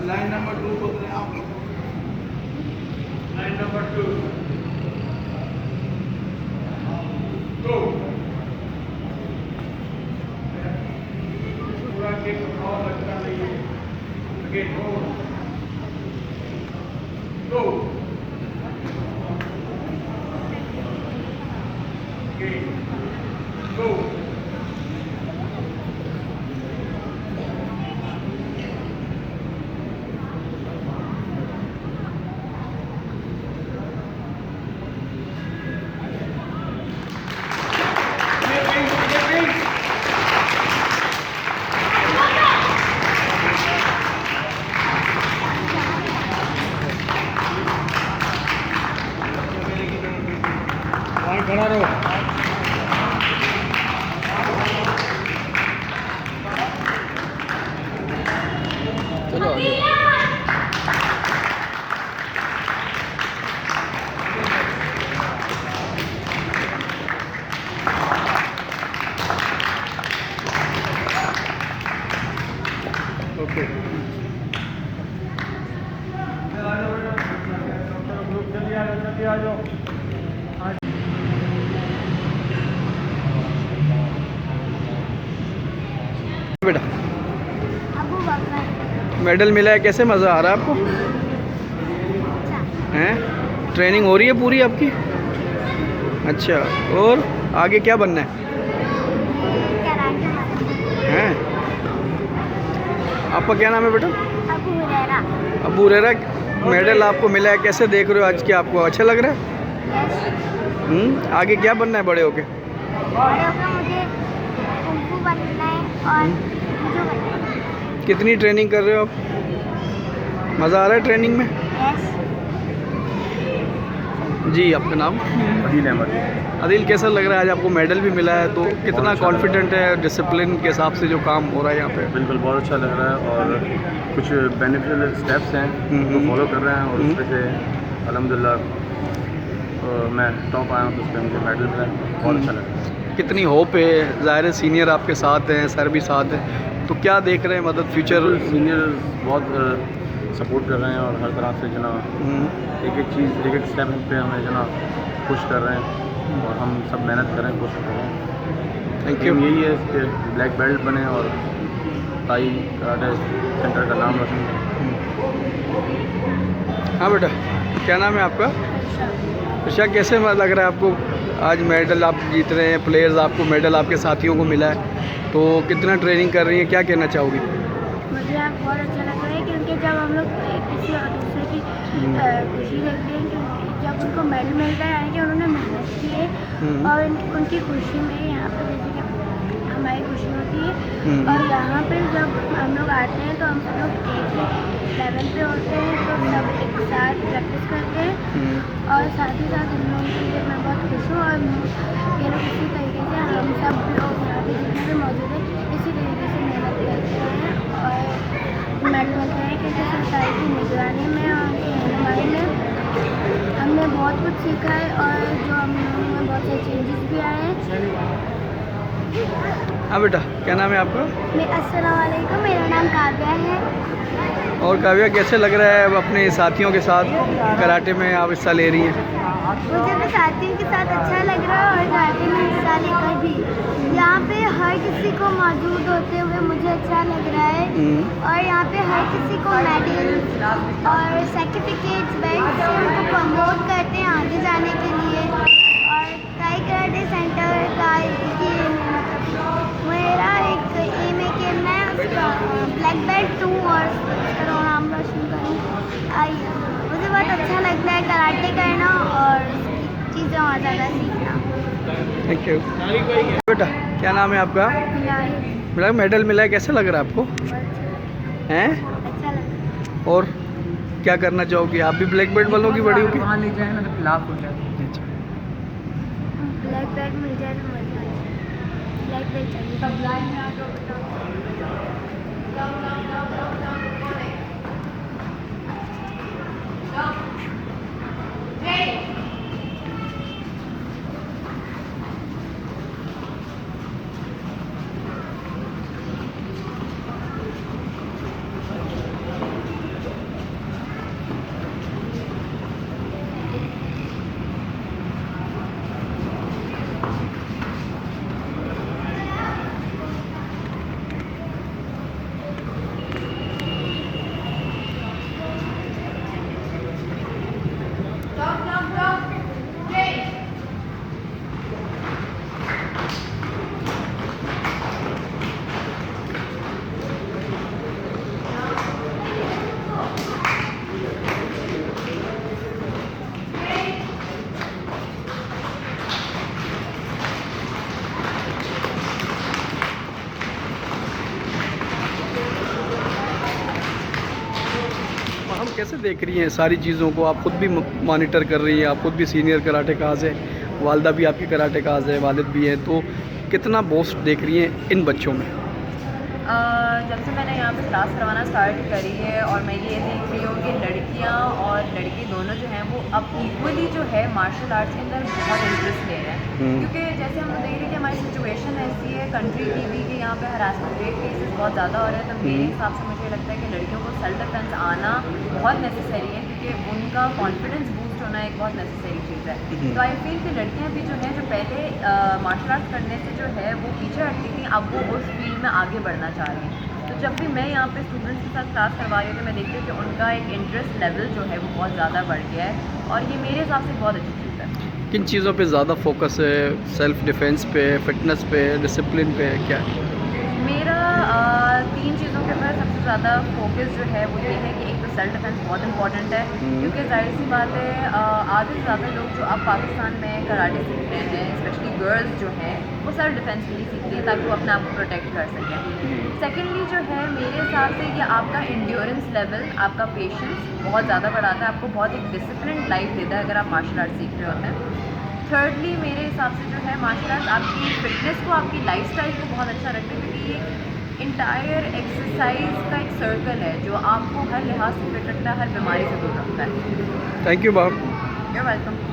Line number 2 बोल रहे हैं आप। Line number 2 go. पूरा के और अच्छा नहीं है। Again go go. Again go. खड़ा रहो। चलो आगे। ओके जल्दी आ जाओ। बेटा मेडल मिला है, कैसे मज़ा आ रहा है आपको? हैं ट्रेनिंग हो रही है पूरी आपकी? अच्छा, और आगे क्या बनना है? हैं आपका क्या नाम है बेटा? अबू हुरैरा। मेडल आपको मिला है, कैसे देख रहे हो आज? क्या आपको अच्छा लग रहा है? आगे क्या बनना है बड़े होके? मुझे कुंफू बनना है और जूडो बनना है। कितनी ट्रेनिंग कर रहे हो आप? मज़ा आ रहा है ट्रेनिंग में? जी, आपका नाम? अदील अहमद। अदील, कैसा लग रहा है आज आपको मेडल भी मिला है, तो कितना कॉन्फिडेंट है डिसिप्लिन के हिसाब से जो काम हो रहा है यहाँ पे? बिल्कुल बहुत अच्छा लग रहा है और कुछ बेनिफिशियल स्टेप्स हैं तो फॉलो कर रहे हैं और उसमें से अल्हम्दुलिल्लाह मैं टॉप आया हूँ, तो उसमें मुझे मेडल मिला है। बहुत अच्छा लग रहा है। कितनी होप है? ज़ाहिर है सीनियर आपके साथ हैं, सर भी साथ हैं, तो क्या देख रहे हैं मतलब फ्यूचर? सीनियर बहुत सपोर्ट कर रहे हैं और हर तरह से जो ना एक एक चीज़ एक एक स्टेप पे हमें जो ना पुश कर रहे हैं और हम सब मेहनत कर रहे हैं, कोशिश कर रहे हैं। Thank you. यही है कि ब्लैक बेल्ट बने और ताई कराटे सेंटर का नाम रोशन करें। हाँ बेटा, क्या नाम है आपका? ऋषा, कैसे लग रहा है आपको आज मेडल आप जीत रहे हैं, प्लेयर्स आपको मेडल आपके साथियों को मिला है, तो कितना ट्रेनिंग कर रही है, क्या कहना चाहोगी? मुझे आज बहुत अच्छा लग रहा है क्योंकि जब हम लोग किसी और दूसरे की खुशी देखते हैं, क्योंकि जब उनको मेडल मिलता है यानी कि उन्होंने मेहनत की है और उनकी खुशी में यहाँ पर जैसे कि हमारी खुशी होती है। और यहाँ पे जब हम लोग आते हैं तो हम सब लोग एक ही लेवल पे होते हैं, तो सब एक साथ प्रैक्टिस करते हैं और साथ ही साथ हम लोगों के लिए मैं बहुत खुश हूँ। और ये लोग इसी तरीके से हम सब लोग यहाँ पे जितने भी मौजूद हैं इसी तरीके से मेहनत करते हैं और मेडल मिलते हैं, क्योंकि सरकार की निगरानी में और उनकी रहनुमाई में हमने बहुत कुछ सीखा है और जो हम लोगों में बहुत से चेंजेस भी आए हैं। हाँ बेटा, क्या नाम है आपका? अस्सलाम वालेकुम, मेरा नाम काव्या है। और काव्या, कैसे लग रहा है अब अपने साथियों के साथ कराटे में आप हिस्सा ले रही हैं? मुझे अपने साथियों के साथ अच्छा लग रहा है और कराटे में हिस्सा लेकर भी यहाँ पे हर किसी को मौजूद होते हुए मुझे अच्छा लग रहा है। और यहाँ पे हर किसी को मेडल और सर्टिफिकेट्स बेल्ट से उनको प्रमोट करते हैं आगे जाने के लिए। और ताई कराटे सेंटर का मेरा एक एम है कि मैं उसका ब्लैक बेल्ट 2 और उसका नाम रोशन करूँ। मुझे बहुत अच्छा लगता है कराटे करना और चीज़ें और ज़्यादा सीखना। थैंक यू बेटा। क्या नाम है आपका? मेरा मेडल मिला है, कैसे लग रहा है आपको? हैं? अच्छा लगा। और क्या करना चाहोगी? आप भी ब्लैक बेल्ट बनोगी बड़ी होगी? वहाँ ले जाए ना तो खिलाफ हो जाए। अच्छा। ब्लैक बेल्ट मिल जाए तो मजा आ जाए। ब्लैक बेल्ट चाहिए। हम कैसे देख रही हैं सारी चीज़ों को? आप खुद भी मॉनिटर कर रही हैं, आप खुद भी सीनियर कराटेकाज़ हैं, वालदा भी आपकी कराटेकाज़ है, वालिद भी हैं, तो कितना बूस्ट देख रही हैं इन बच्चों में? जब से मैंने यहाँ पे क्लास करवाना स्टार्ट करी है और मैं ये देख रही हूँ कि लड़कियाँ और लड़के दोनों जो हैं वो अब इक्वली जो है मार्शल आर्ट्स के अंदर बहुत इंटरेस्ट ले रहे हैं। क्योंकि जैसे हम लोग देख रहे हैं कि हमारी सिचुएशन ऐसी है कंट्री की भी कि यहाँ पे हरासमेंट रेट केसेस बहुत ज़्यादा हो रहे हैं, तो मेरे हिसाब से मुझे लगता है कि लड़कियों को सेल्फ डिफेंस आना बहुत नेसेसरी है, क्योंकि उनका कॉन्फिडेंस बूस्ट होना एक बहुत नेसेसरी चीज़ है। तो आई फील कि लड़कियाँ भी जो हैं जो पहले मार्शल आर्ट्स करने से जो है वो पीछे हटती थी, अब वो उस फील्ड में आगे बढ़ना चाह रही हैं। तो जब भी मैं यहाँ पे स्टूडेंट्स के साथ क्लास करवा रही हूँ तो मैं देखती हूँ कि उनका एक इंटरेस्ट लेवल जो है वो बहुत ज़्यादा बढ़ गया है, और ये मेरे हिसाब से बहुत अच्छी चीज़ है। किन चीज़ों पे ज़्यादा फोकस है? सेल्फ डिफेंस पे, फिटनेस पे, डिसिप्लिन पे, क्या है? मेरा 3 चीज़ों के ऊपर सबसे ज़्यादा फोकस जो है वो ये है कि एक तो सेल्फ डिफेंस बहुत इंपॉर्टेंट है, क्योंकि जाहिर सी बात है आधे से ज़्यादा लोग जो अब पाकिस्तान में कराटे सीख रहे हैं, स्पेशली गर्ल्स जो हैं वो सेल्फ डिफेंस के लिए सीख रही है ताकि वो अपने आप को प्रोटेक्ट कर सकें। सेकेंडली जो है मेरे हिसाब से ये आपका इंड्योरेंस लेवल, आपका पेशेंस बहुत ज़्यादा बढ़ाता है, आपको बहुत एक डिसिप्लिन लाइफ देता है अगर आप मार्शल आर्ट सीख रहे होते हैं। थर्डली मेरे हिसाब से जो है मार्शल आर्ट्स आपकी फिटनेस को, आपकी लाइफस्टाइल को बहुत अच्छा रखते हैं, क्योंकि ये इंटायर एक्सरसाइज का एक सर्कल है जो आपको हर लिहाज से फिट रखता है, हर बीमारी से दूर रखता है। Thank you ma'am. You're welcome.